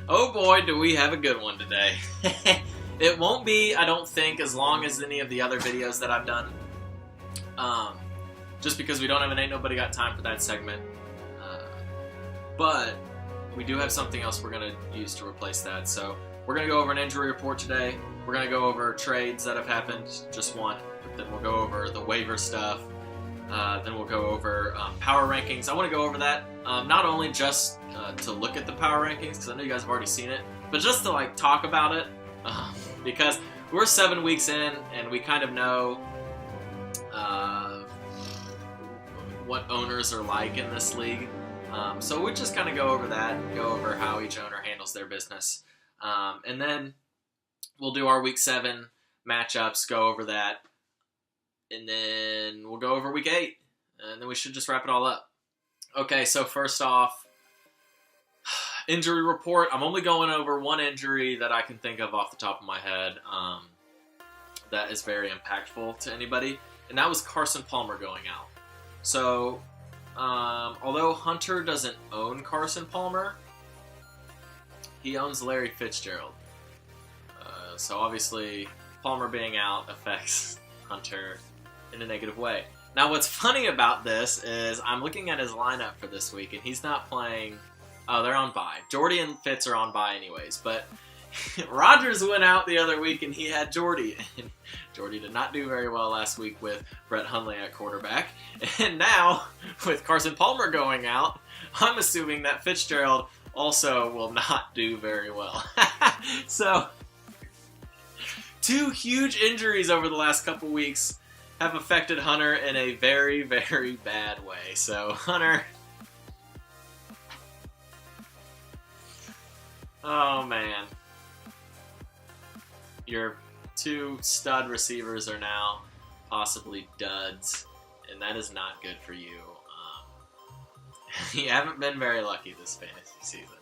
Oh boy, do we have a good one today. It won't be, I don't think, as long as any of the other videos that I've done. Just because we don't have an Ain't Nobody Got Time for that segment. But we do have something else we're going to use to replace that. So we're going to go over an injury report today. We're going to go over trades that have happened, just one. But then we'll go over the waiver stuff. Then we'll go over power rankings. I want to go over that, not only just to look at the power rankings, because I know you guys have already seen it, but just to like talk about it, because we're 7 weeks in and we kind of know what owners are like in this league. So we'll just kind of go over that, go over how each owner handles their business. And then we'll do our week 7 matchups, go over that. And then we'll go over week 8. And then we should just wrap it all up. Okay, so first off, injury report. I'm only going over one injury that I can think of off the top of my head that is very impactful to anybody. And that was Carson Palmer going out. So, although Hunter doesn't own Carson Palmer, he owns Larry Fitzgerald. So obviously, Palmer being out affects Hunter in a negative way. Now, what's funny about this is I'm looking at his lineup for this week, and he's not playing. Oh, they're on bye. Jordy and Fitz are on bye anyways, but Rodgers went out the other week, and he had Jordy. And Jordy did not do very well last week with Brett Hundley at quarterback. And now, with Carson Palmer going out, I'm assuming that Fitzgerald also will not do very well. So, 2 huge injuries over the last couple weeks have affected Hunter in a very, very bad way. So, Hunter... Oh, man. Your 2 stud receivers are now possibly duds, and that is not good for you. You haven't been very lucky this fantasy season.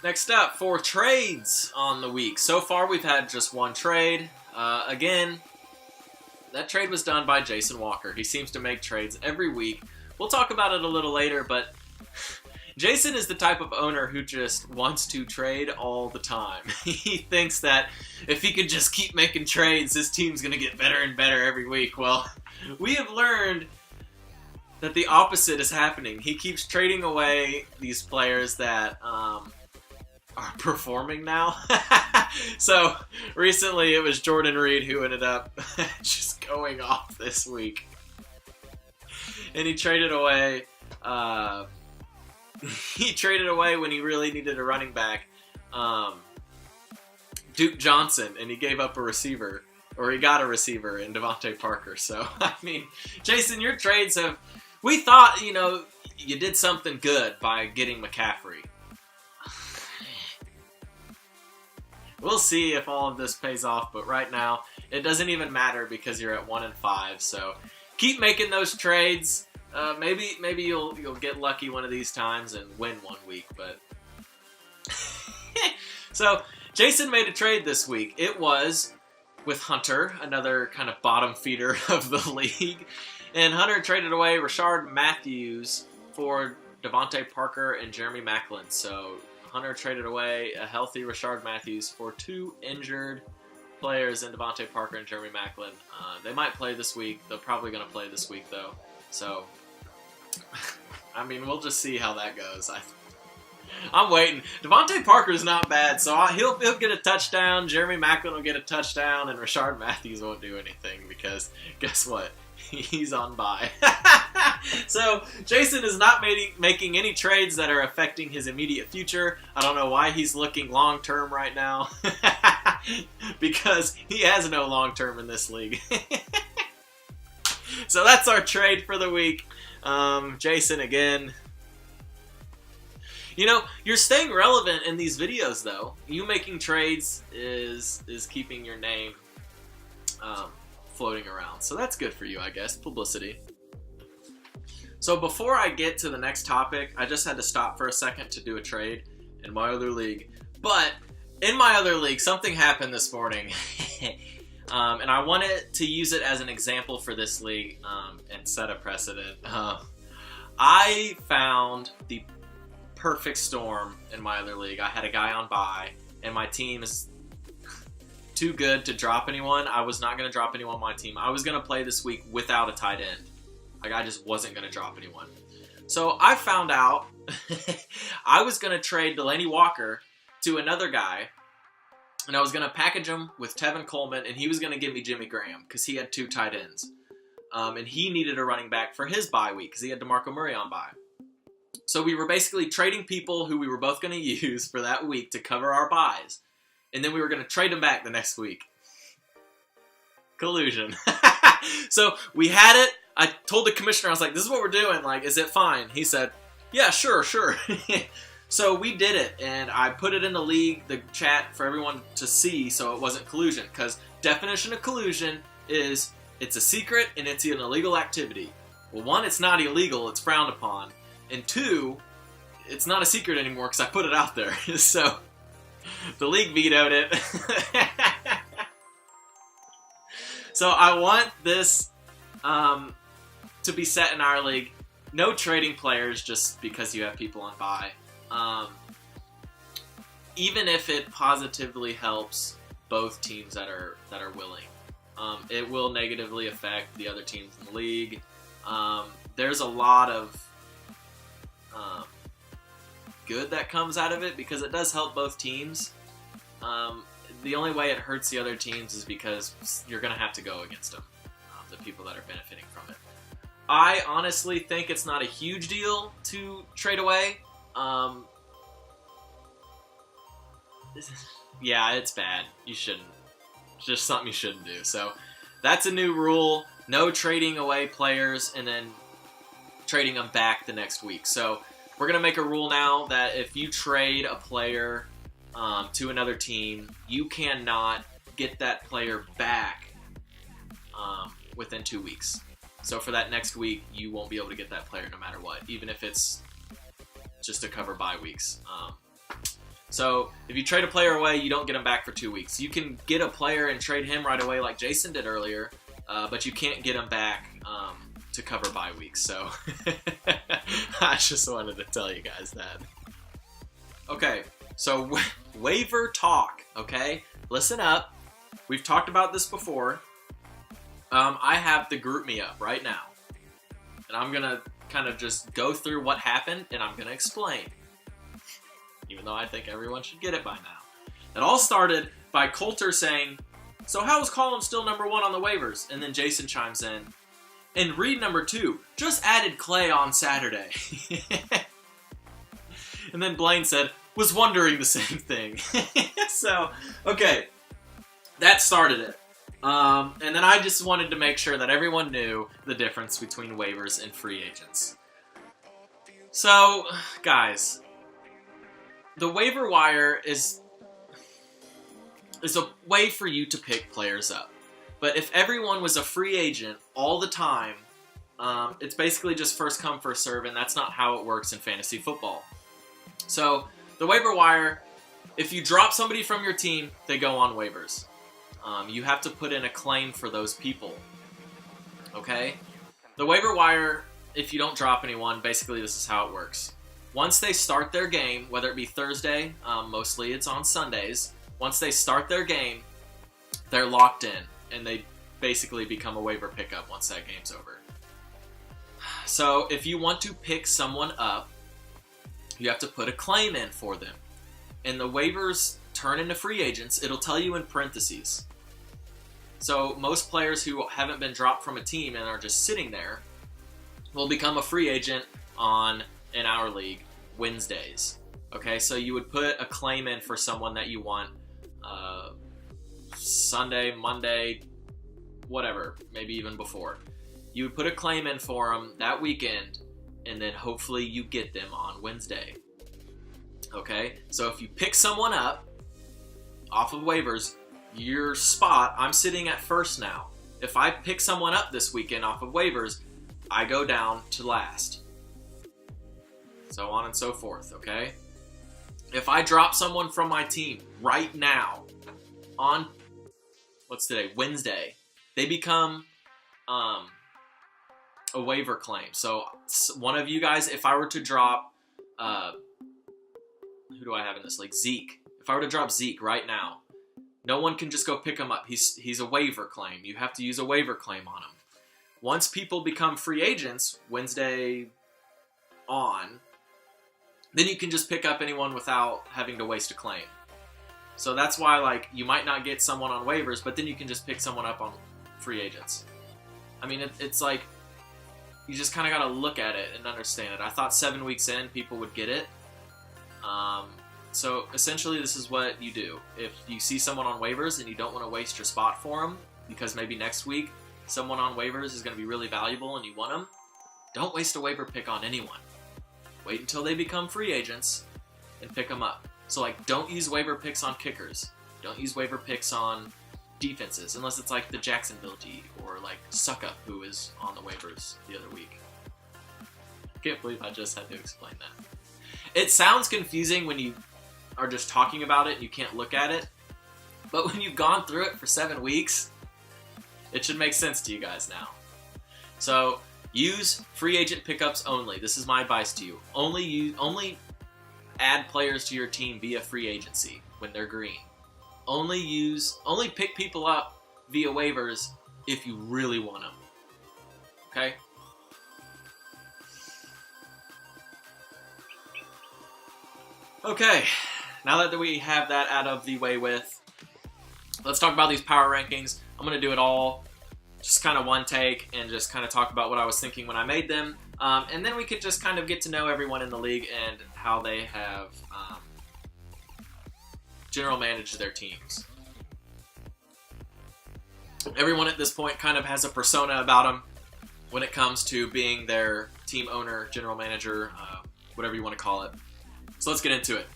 Next up, for trades on the week. So far, we've had just one trade. Again, that trade was done by Jason Walker. He seems to make trades every week. We'll talk about it a little later, but Jason is the type of owner who just wants to trade all the time. He thinks that if he could just keep making trades, his team's going to get better and better every week. Well, we have learned that the opposite is happening. He keeps trading away these players that are performing now. So recently it was Jordan Reed who ended up just going off this week. And he traded away when he really needed a running back, Duke Johnson, and he gave up a receiver, or he got a receiver in Devontae Parker. So, I mean, Jason, your trades have... We thought, you did something good by getting McCaffrey. We'll see if all of this pays off, but right now, it doesn't even matter because you're at 1-5. So, keep making those trades. Maybe you'll get lucky one of these times and win one week, but... So, Jason made a trade this week. It was with Hunter, another kind of bottom feeder of the league. And Hunter traded away Rashard Matthews for Devontae Parker and Jeremy Maclin. So, Hunter traded away a healthy Rashard Matthews for 2 injured players in Devontae Parker and Jeremy Maclin. They might play this week. They're probably going to play this week, though. So, I mean, we'll just see how that goes. I'm waiting. Devontae Parker's not bad, so he'll get a touchdown. Jeremy Maclin will get a touchdown, and Rashard Matthews won't do anything because guess what? He's on bye. So, Jason is not making any trades that are affecting his immediate future. I don't know why he's looking long-term right now. Because he has no long-term in this league. So that's our trade for the week. Jason, again. You're staying relevant in these videos, though. You making trades is keeping your name floating around. So that's good for you, I guess. Publicity. So before I get to the next topic, I just had to stop for a second to do a trade in my other league. But in my other league, something happened this morning. And I wanted to use it as an example for this league and set a precedent. I found the perfect storm in my other league. I had a guy on bye, and my team is too good to drop anyone. I was not going to drop anyone on my team. I was going to play this week without a tight end. Like, I just wasn't going to drop anyone. So I found out I was going to trade Delaney Walker to another guy, and I was going to package him with Tevin Coleman, and he was going to give me Jimmy Graham because he had 2 tight ends. And he needed a running back for his bye week because he had DeMarco Murray on bye. So we were basically trading people who we were both going to use for that week to cover our buys. And then we were going to trade them back the next week. Collusion. So we had it. I told the commissioner, I was like, this is what we're doing. Like, is it fine? He said, yeah, sure. So we did it. And I put it in the league, the chat, for everyone to see so it wasn't collusion. Because definition of collusion is it's a secret and it's an illegal activity. Well, 1, it's not illegal. It's frowned upon. And 2, it's not a secret anymore because I put it out there. So the league vetoed it. So I want this to be set in our league. No trading players just because you have people on bye. Even if it positively helps both teams that are willing. It will negatively affect the other teams in the league. There's a lot of good that comes out of it because it does help both teams. The only way it hurts the other teams is because you're going to have to go against them, the people that are benefiting from it. I honestly think it's not a huge deal to trade away. Yeah, it's bad. You shouldn't. It's just something you shouldn't do. So that's a new rule. No trading away players and then trading them back the next week. So we're going to make a rule now that if you trade a player to another team, you cannot get that player back within 2 weeks. So for that next week, you won't be able to get that player no matter what, even if it's just to cover bye weeks. So if you trade a player away, you don't get him back for 2 weeks. You can get a player and trade him right away like Jason did earlier, but you can't get him back to cover bye weeks. So I just wanted to tell you guys that. Okay, so waiver talk, okay? Listen up. We've talked about this before. I have the group me up right now. And I'm going to kind of just go through what happened, and I'm going to explain. Even though I think everyone should get it by now. It all started by Coulter saying, so how is Colin still number 1 on the waivers? And then Jason chimes in, and Reed number 2, just added Clay on Saturday. And then Blaine said, was wondering the same thing. So, okay, that started it. And then I just wanted to make sure that everyone knew the difference between waivers and free agents. So, guys, the waiver wire is a way for you to pick players up. But if everyone was a free agent all the time, it's basically just first come, first serve, and that's not how it works in fantasy football. So, the waiver wire, if you drop somebody from your team, they go on waivers. You have to put in a claim for those people. Okay? The waiver wire, if you don't drop anyone, basically this is how it works. Once they start their game, whether it be Thursday, mostly it's on Sundays, once they start their game, they're locked in, and they basically become a waiver pickup once that game's over. So if you want to pick someone up, you have to put a claim in for them. And the waivers turn into free agents. It'll tell you in parentheses. So most players who haven't been dropped from a team and are just sitting there will become a free agent in our league, Wednesdays. Okay, so you would put a claim in for someone that you want Sunday, Monday, whatever, maybe even before. You would put a claim in for them that weekend, and then hopefully you get them on Wednesday. Okay, so if you pick someone up off of waivers, your spot, I'm sitting at first now. If I pick someone up this weekend off of waivers, I go down to last. So on and so forth, okay? If I drop someone from my team right now on, what's today? Wednesday, they become a waiver claim. So one of you guys, if I were to drop who do I have in this league? Zeke. If I were to drop Zeke right now, no one can just go pick him up. He's a waiver claim. You have to use a waiver claim on him. Once people become free agents, Wednesday on, then you can just pick up anyone without having to waste a claim. So that's why, like, you might not get someone on waivers, but then you can just pick someone up on free agents. I mean, it's like, you just kind of got to look at it and understand it. I thought 7 weeks in, people would get it. So essentially, this is what you do. If you see someone on waivers and you don't want to waste your spot for them, because maybe next week someone on waivers is going to be really valuable and you want them, don't waste a waiver pick on anyone. Wait until they become free agents and pick them up. So, like, don't use waiver picks on kickers. Don't use waiver picks on defenses, unless it's like the Jacksonville D or like Suckup, who was on the waivers the other week. I can't believe I just had to explain that. It sounds confusing when you are just talking about it and you can't look at it, but when you've gone through it for 7 weeks, it should make sense to you guys now. So use free agent pickups only. This is my advice to you. Only add players to your team via free agency when they're green. Only pick people up via waivers if you really want them. Okay? Okay, now that we have that out of the way with, let's talk about these power rankings. I'm going to do it all, just kind of one take, and just kind of talk about what I was thinking when I made them. And then we could just kind of get to know everyone in the league and how they have general managed their teams. Everyone at this point kind of has a persona about them when it comes to being their team owner, general manager, whatever you want to call it. So let's get into it.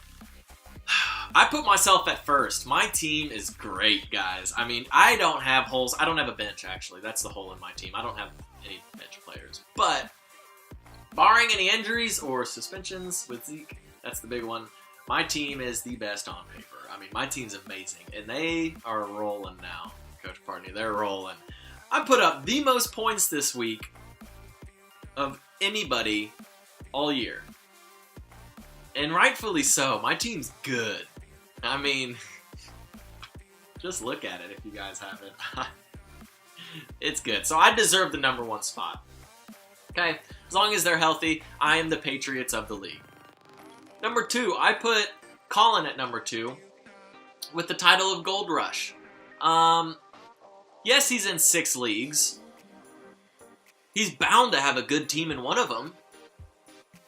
I put myself at first. My team is great, guys. I mean, I don't have holes. I don't have a bench, actually. That's the hole in my team. I don't have any bench players. But barring any injuries or suspensions with Zeke, that's the big one, my team is the best on paper. I mean, my team's amazing. And they are rolling now. Coach Partney, they're rolling. I put up the most points this week of anybody all year. And rightfully so. My team's good. I mean, just look at it if you guys haven't. It's good. So I deserve the number 1 spot. Okay? As long as they're healthy, I am the Patriots of the league. Number 2, I put Colin at number 2 with the title of Gold Rush. Yes, he's in 6 leagues. He's bound to have a good team in one of them.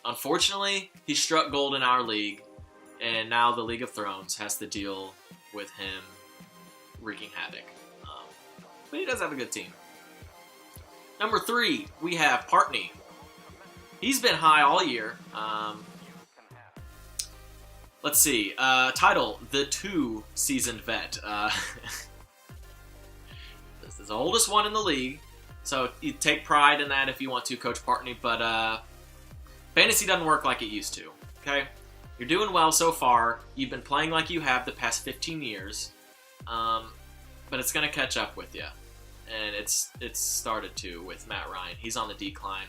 Unfortunately, he struck gold in our league, and now the League of Thrones has to deal with him wreaking havoc. But he does have a good team. Number 3, we have Partney. He's been high all year. Let's see. Title, the 2 seasoned vet. This is the oldest one in the league, so you take pride in that if you want to, Coach Partney, but fantasy doesn't work like it used to, okay? You're doing well so far. You've been playing like you have the past 15 years, but it's going to catch up with you, and it's started to with Matt Ryan. He's on the decline.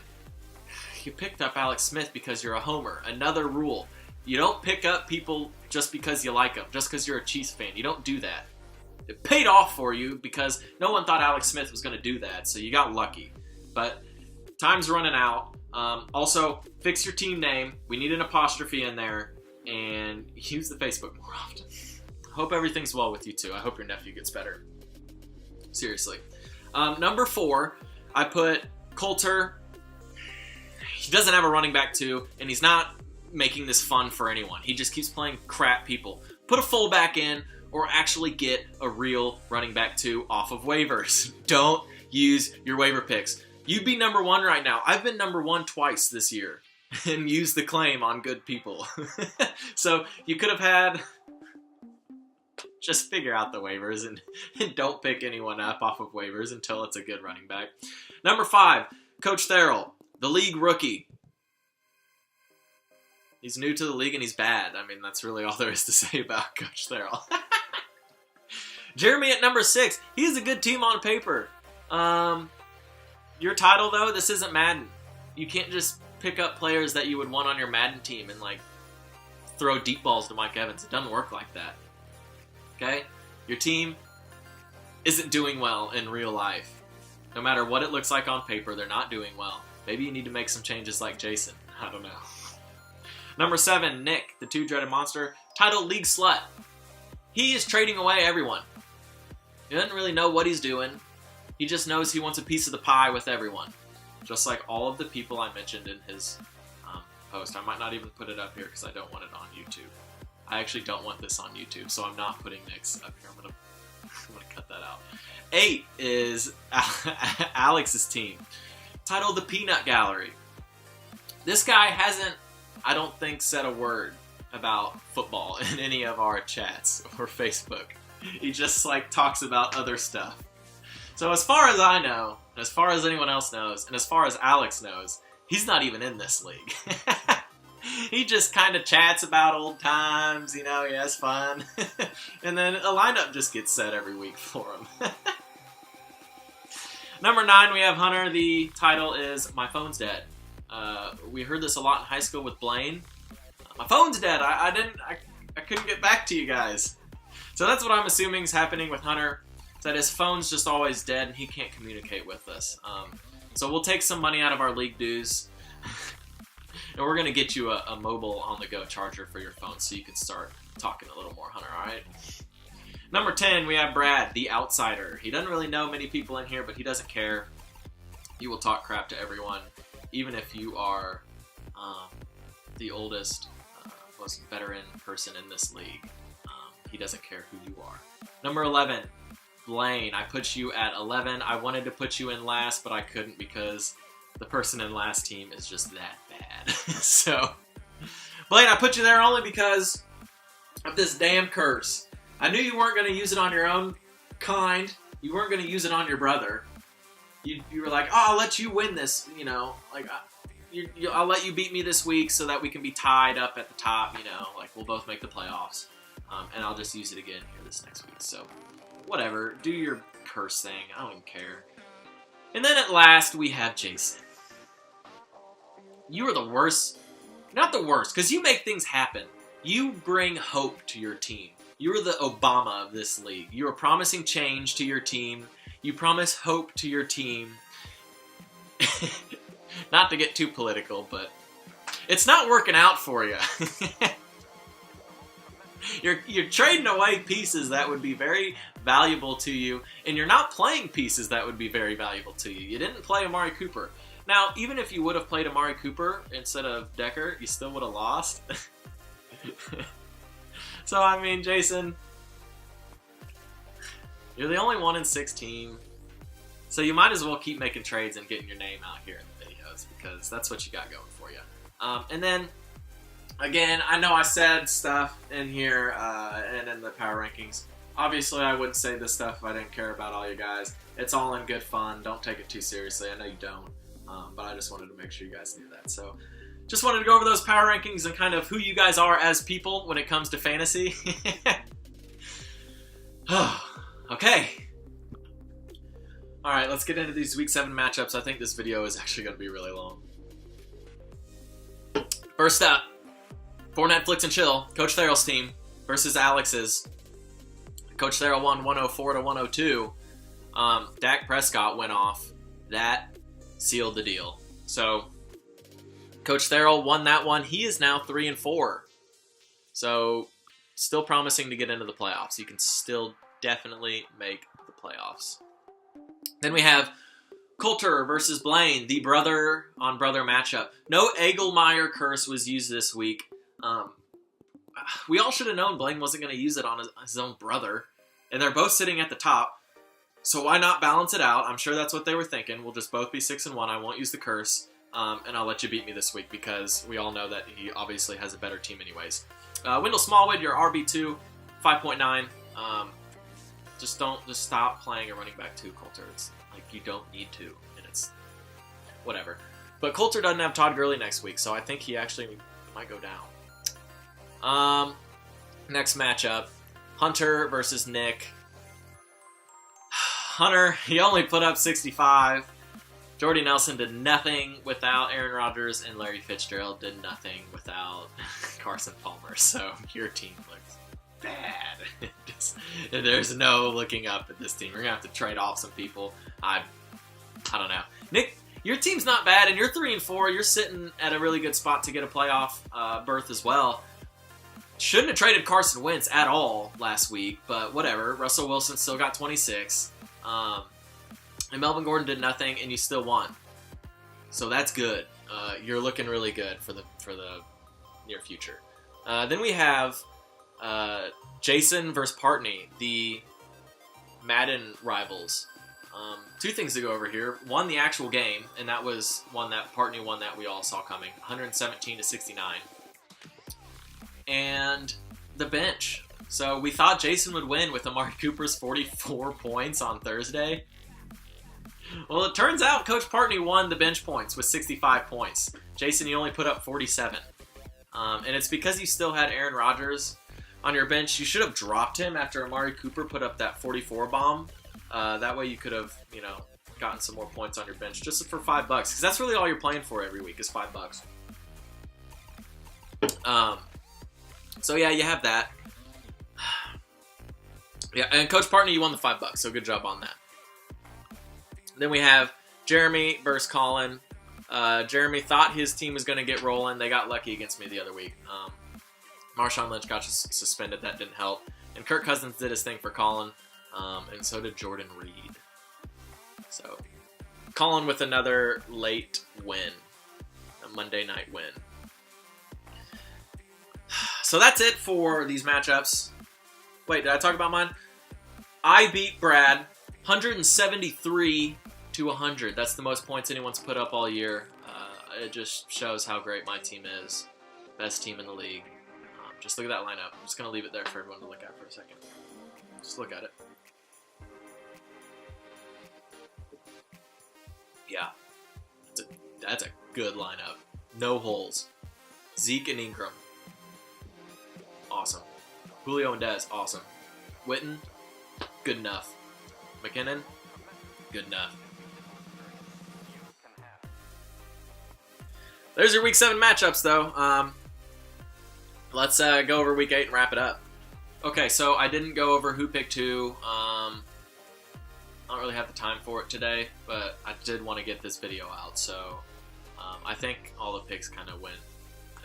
You picked up Alex Smith because you're a homer. Another rule. You don't pick up people just because you like them, just because you're a Chiefs fan. You don't do that. It paid off for you because no one thought Alex Smith was going to do that, so you got lucky. But time's running out. Also, fix your team name. We need an apostrophe in there, and use the Facebook more often. Hope everything's well with you too. I hope your nephew gets better. Seriously. Number 4, I put Coulter. He doesn't have a running back too, and he's not making this fun for anyone. He just keeps playing crap people. Put a fullback in, or actually get a real running back 2 off of waivers. Don't use your waiver picks. You'd be number 1 right now. I've been number 1 twice this year and used the claim on good people. So you could have had... Just figure out the waivers and don't pick anyone up off of waivers until it's a good running back. Number 5, Coach Therrell, the league rookie. He's new to the league and he's bad. I mean, that's really all there is to say about Coach Therrell. Jeremy at number 6. He has a good team on paper. Your title, though, this isn't Madden. You can't just pick up players that you would want on your Madden team and, like, throw deep balls to Mike Evans. It doesn't work like that. Okay? Your team isn't doing well in real life. No matter what it looks like on paper, they're not doing well. Maybe you need to make some changes like Jason. I don't know. Number 7, Nick, the two-dreaded monster, titled League Slut. He is trading away everyone. He doesn't really know what he's doing. He just knows he wants a piece of the pie with everyone. Just like all of the people I mentioned in his post. I might not even put it up here because I don't want it on YouTube. I actually don't want this on YouTube, so I'm not putting Nick's up here. I'm gonna cut that out. 8 is Alex's team, titled The Peanut Gallery. This guy hasn't, I don't think, said a word about football in any of our chats or Facebook. He just talks about other stuff. So as far as I know, and as far as anyone else knows, and as far as Alex knows, he's not even in this league. He just kind of chats about old times, he has fun. And then a lineup just gets set every week for him. Number 9, we have Hunter. The title is My Phone's Dead. We heard this a lot in high school with Blaine. My phone's dead. I couldn't get back to you guys. So that's what I'm assuming is happening with Hunter. Is that his phone's just always dead and he can't communicate with us. So we'll take some money out of our league dues. And we're going to get you a mobile on-the-go charger for your phone so you can start talking a little more, Hunter, alright? Number 10, we have Brad, the outsider. He doesn't really know many people in here, but he doesn't care. He will talk crap to everyone, even if you are the oldest, most veteran person in this league. He doesn't care who you are. Number 11, Blaine. I put you at 11. I wanted to put you in last, but I couldn't because the person in last team is just that bad. So, Blaine, I put you there only because of this damn curse. I knew you weren't going to use it on your own kind. You weren't going to use it on your brother. You were like, oh, I'll let you win this, I'll let you beat me this week so that we can be tied up at the top, we'll both make the playoffs. And I'll just use it again here this next week. So, whatever. Do your curse thing. I don't even care. And then at last, we have Jason. You are the worst. Not the worst, because you make things happen. You bring hope to your team. You are the Obama of this league. You are promising change to your team. You promise hope to your team. Not to get too political, but it's not working out for you. You're trading away pieces that would be very valuable to you, and you're not playing pieces that would be very valuable to you. You didn't play Amari Cooper. Now, even if you would have played Amari Cooper instead of Decker, you still would have lost. So, I mean, Jason, you're the only 1-6 team. So you might as well keep making trades and getting your name out here in the videos because that's what you got going for you. And then, again, I know I said stuff in here and in the power rankings. Obviously, I wouldn't say this stuff if I didn't care about all you guys. It's all in good fun. Don't take it too seriously. I know you don't. But I just wanted to make sure you guys knew that. So, just wanted to go over those power rankings and kind of who you guys are as people when it comes to fantasy. Okay. Alright, let's get into these Week 7 matchups. I think this video is actually going to be really long. First up, for Netflix and Chill, Coach Therrell's team versus Alex's. Coach Therrell won 104 to 102. Dak Prescott went off. That sealed the deal. So, Coach Therrell won that one. He is now 3-4. So, still promising to get into the playoffs. You can still definitely make the playoffs. Then we have Coulter versus Blaine, the brother-on-brother matchup. No Egelmeyer curse was used this week. We all should have known Blaine wasn't going to use it on his own brother. And they're both sitting at the top. So why not balance it out? I'm sure that's what they were thinking. We'll just both be 6-1. I won't use the curse. And I'll let you beat me this week because we all know that he obviously has a better team anyways. Wendell Smallwood, your RB2, 5.9. Just stop playing a running back 2, Coulter. It's like you don't need to, and it's whatever. But Coulter doesn't have Todd Gurley next week, so I think he actually might go down. Next matchup, Hunter versus Nick. Hunter, he only put up 65. Jordy Nelson did nothing without Aaron Rodgers, and Larry Fitzgerald did nothing without Carson Palmer. So your team looks bad. There's no looking up at this team. We're gonna have to trade off some people. I don't know. Nick, your team's not bad, and you're 3-4. You're sitting at a really good spot to get a playoff berth as well. Shouldn't have traded Carson Wentz at all last week, but whatever. Russell Wilson still got 26. And Melvin Gordon did nothing, and you still won. So that's good. You're looking really good for the near future. Then we have Jason versus Partney, the Madden rivals. Two things to go over here. One, the actual game, and that was one that Partney won that we all saw coming, 117-69. And the bench. So we thought Jason would win with Amari Cooper's 44 points on Thursday. Well, it turns out Coach Partney won the bench points with 65 points. Jason, you only put up 47. And it's because you still had Aaron Rodgers on your bench. You should have dropped him after Amari Cooper put up that 44 bomb. That way you could have, gotten some more points on your bench just for $5. Because that's really all you're playing for every week is $5. So yeah, you have that. Yeah, and Coach Partney, you won the $5, so good job on that. Then we have Jeremy versus Colin. Jeremy thought his team was going to get rolling. They got lucky against me the other week. Marshawn Lynch got suspended. That didn't help. And Kirk Cousins did his thing for Colin. And so did Jordan Reed. So, Colin with another late win. A Monday night win. So that's it for these matchups. Wait, did I talk about mine? I beat Brad 173-100. That's the most points anyone's put up all year. It just shows how great my team is. Best team in the league. Just look at that lineup. I'm just going to leave it there for everyone to look at for a second. Just look at it. Yeah. That's a good lineup. No holes. Zeke and Ingram. Awesome. Julio and Dez. Awesome. Witten. Good enough. McKinnon. Good enough. There's your Week 7 matchups, though. Let's go over Week 8 and wrap it up. Okay, so I didn't go over who picked who. I don't really have the time for it today, but I did want to get this video out. So I think all the picks kind of went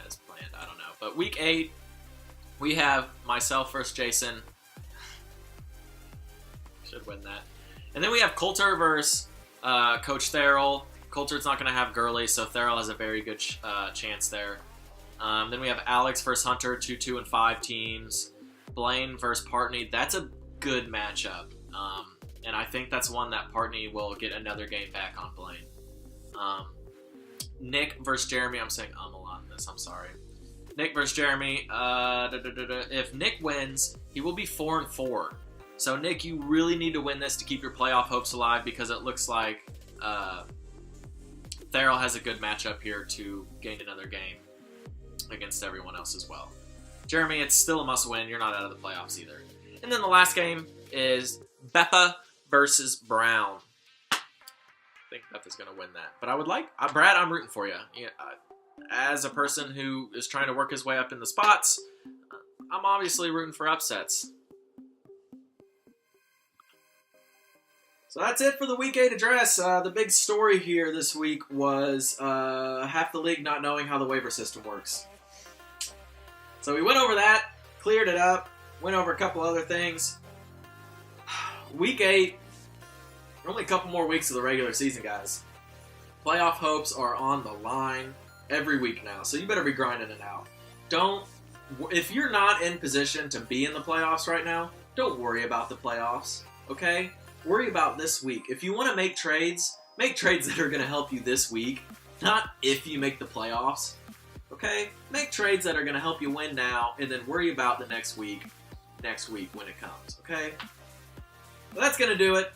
as planned. I don't know. But Week 8, we have myself versus Jason. Should win that. And then we have Coulter versus Coach Therrell. Coulter's not going to have Gurley, so Therrell has a very good chance there. Then we have Alex versus Hunter, 2-2-5 teams. Blaine versus Partney. That's a good matchup. And I think that's one that Partney will get another game back on Blaine. Nick versus Jeremy. I'm saying a lot in this. I'm sorry. Nick versus Jeremy. If Nick wins, he will be 4-4. So, Nick, you really need to win this to keep your playoff hopes alive because it looks like Therrell has a good matchup here to gain another game against everyone else as well. Jeremy, it's still a must-win. You're not out of the playoffs either. And then the last game is Beppa versus Brown. I think Beppa's going to win that. But I would like... Brad, I'm rooting for you. As a person who is trying to work his way up in the spots, I'm obviously rooting for upsets. So that's it for the Week 8 address. The big story here this week was half the league not knowing how the waiver system works. So we went over that, cleared it up, went over a couple other things. Week 8, only a couple more weeks of the regular season, guys. Playoff hopes are on the line every week now, so you better be grinding it out. If you're not in position to be in the playoffs right now, don't worry about the playoffs, okay? Worry about this week. If you want to make trades that are going to help you this week, not if you make the playoffs. Okay? Make trades that are going to help you win now, and then worry about the next week when it comes. Okay? Well, that's going to do it.